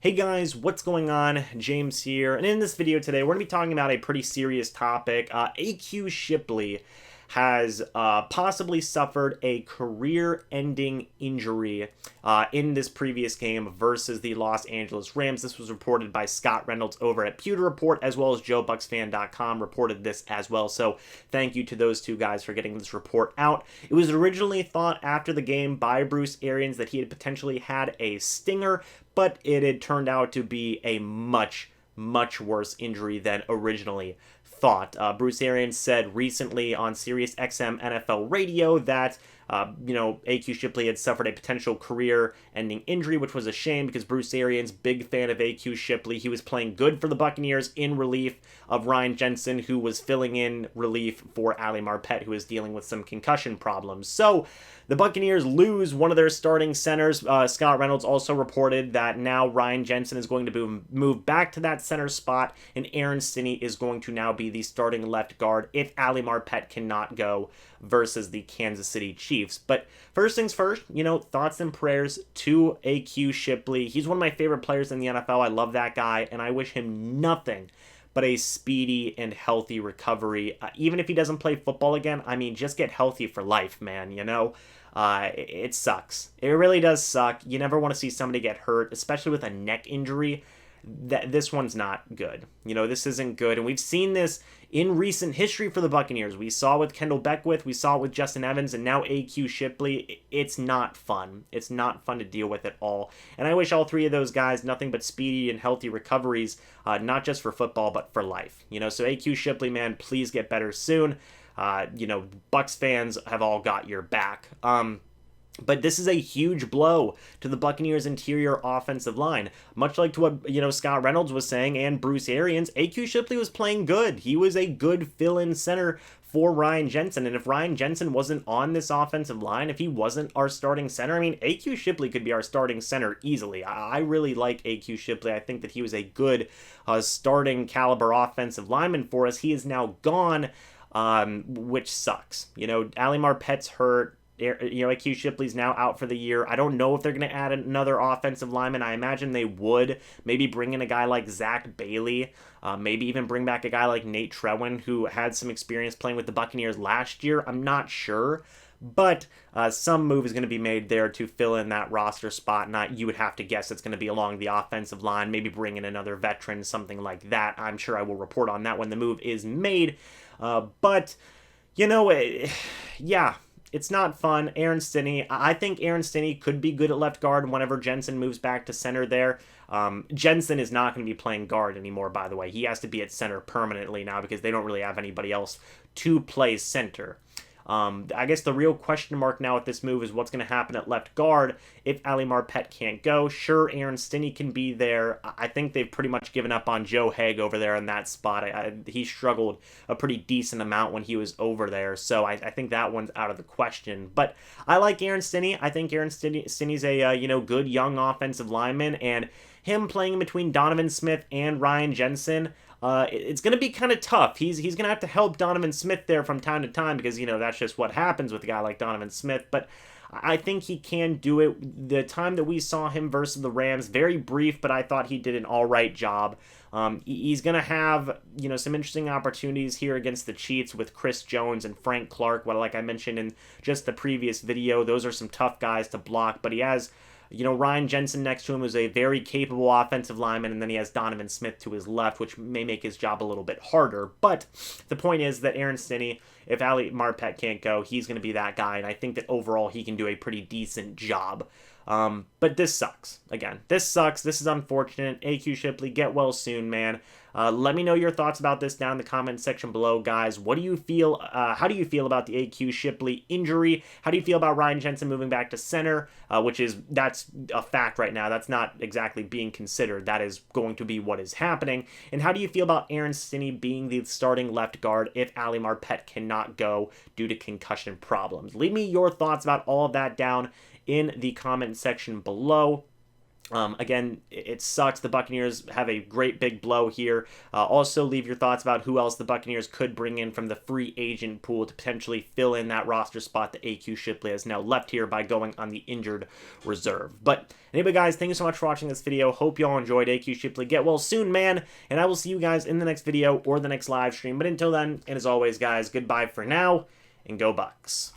Hey guys, what's going on? James here, and in this video today, we're going to be talking about a pretty serious topic. AQ Shipley has possibly suffered a career-ending injury in this previous game versus the Los Angeles Rams. This was reported by Scott Reynolds over at Pewter Report, as well as JoeBucsFan.com reported this as well. So thank you to those two guys for getting this report out. It was originally thought after the game by Bruce Arians that he had potentially had a stinger, but it had turned out to be a much worse injury than originally thought. Bruce Arians said recently on Sirius XM NFL Radio that AQ Shipley had suffered a potential career-ending injury, which was a shame because Bruce Arians, big fan of AQ Shipley. He was playing good for the Buccaneers in relief of Ryan Jensen, who was filling in relief for Ali Marpet, who is dealing with some concussion problems. So the Buccaneers lose one of their starting centers. Scott Reynolds also reported that now Ryan Jensen is going to move back to that center spot, and Aaron Stinnie is going to now be the starting left guard if Ali Marpet cannot go versus the Kansas City Chiefs. But first things first, thoughts and prayers to AQ Shipley. He's one of my favorite players in the NFL. I love that guy, and I wish him nothing but a speedy and healthy recovery. Even if he doesn't play football again, just get healthy for life, man, It sucks. It really does suck. You never want to see somebody get hurt, especially with a neck injury. This one's not good. This isn't good. And we've seen this in recent history for the Buccaneers. We saw it with Kendall Beckwith. We saw it with Justin Evans. And now AQ Shipley. It's not fun. It's not fun to deal with at all. And I wish all three of those guys nothing but speedy and healthy recoveries, not just for football, but for life. So AQ Shipley, man, please get better soon. Bucs fans have all got your back. But this is a huge blow to the Buccaneers' interior offensive line. Much like to what, Scott Reynolds was saying and Bruce Arians, AQ Shipley was playing good. He was a good fill-in center for Ryan Jensen. And if Ryan Jensen wasn't on this offensive line, if he wasn't our starting center, AQ Shipley could be our starting center easily. I really like AQ Shipley. I think that he was a good starting caliber offensive lineman for us. He is now gone, which sucks. Ali Marpet's hurt. AQ Shipley's now out for the year. I don't know if they're going to add another offensive lineman. I imagine they would. Maybe bring in a guy like Zach Bailey. Maybe even bring back a guy like Nate Trewin, who had some experience playing with the Buccaneers last year. I'm not sure. But some move is going to be made there to fill in that roster spot. You would have to guess it's going to be along the offensive line. Maybe bring in another veteran, something like that. I'm sure I will report on that when the move is made. Yeah. It's not fun. Aaron Stinnie, I think Aaron Stinnie could be good at left guard whenever Jensen moves back to center there. Jensen is not going to be playing guard anymore, by the way. He has to be at center permanently now because they don't really have anybody else to play center. I guess the real question mark now with this move is what's going to happen at left guard if Ali Marpet can't go. Sure, Aaron Stinnie can be there. I think they've pretty much given up on Joe Haeg over there in that spot. He struggled a pretty decent amount when he was over there, so I think that one's out of the question. But I like Aaron Stinnie. I think Aaron Stinnie's a good young offensive lineman, and him playing in between Donovan Smith and Ryan Jensen, it's going to be kind of tough. He's going to have to help Donovan Smith there from time to time because, that's just what happens with a guy like Donovan Smith. But I think he can do it. The time that we saw him versus the Rams, very brief, but I thought he did an all right job. He's going to have, some interesting opportunities here against the Chiefs with Chris Jones and Frank Clark. Well, like I mentioned in just the previous video, those are some tough guys to block, but he has Ryan Jensen next to him is a very capable offensive lineman, and then he has Donovan Smith to his left, which may make his job a little bit harder. But the point is that Aaron Stinnie, if Ali Marpet can't go, he's going to be that guy, and I think that overall he can do a pretty decent job. But this sucks. Again, this sucks. This is unfortunate. AQ Shipley, get well soon, man. Let me know your thoughts about this down in the comment section below, guys. What do you feel? How do you feel about the AQ Shipley injury? How do you feel about Ryan Jensen moving back to center? That's a fact right now. That's not exactly being considered. That is going to be what is happening. And how do you feel about Aaron Stinnie being the starting left guard if Ali Marpet cannot go due to concussion problems? Leave me your thoughts about all of that down in the comment section below. Again, it sucks. The Buccaneers have a great big blow here. Also, leave your thoughts about who else the Buccaneers could bring in from the free agent pool to potentially fill in that roster spot that AQ Shipley has now left here by going on the injured reserve. But anyway, guys, thank you so much for watching this video. Hope you all enjoyed. AQ Shipley, get well soon, man. And I will see you guys in the next video or the next live stream. But until then, and as always, guys, goodbye for now, and go Bucs.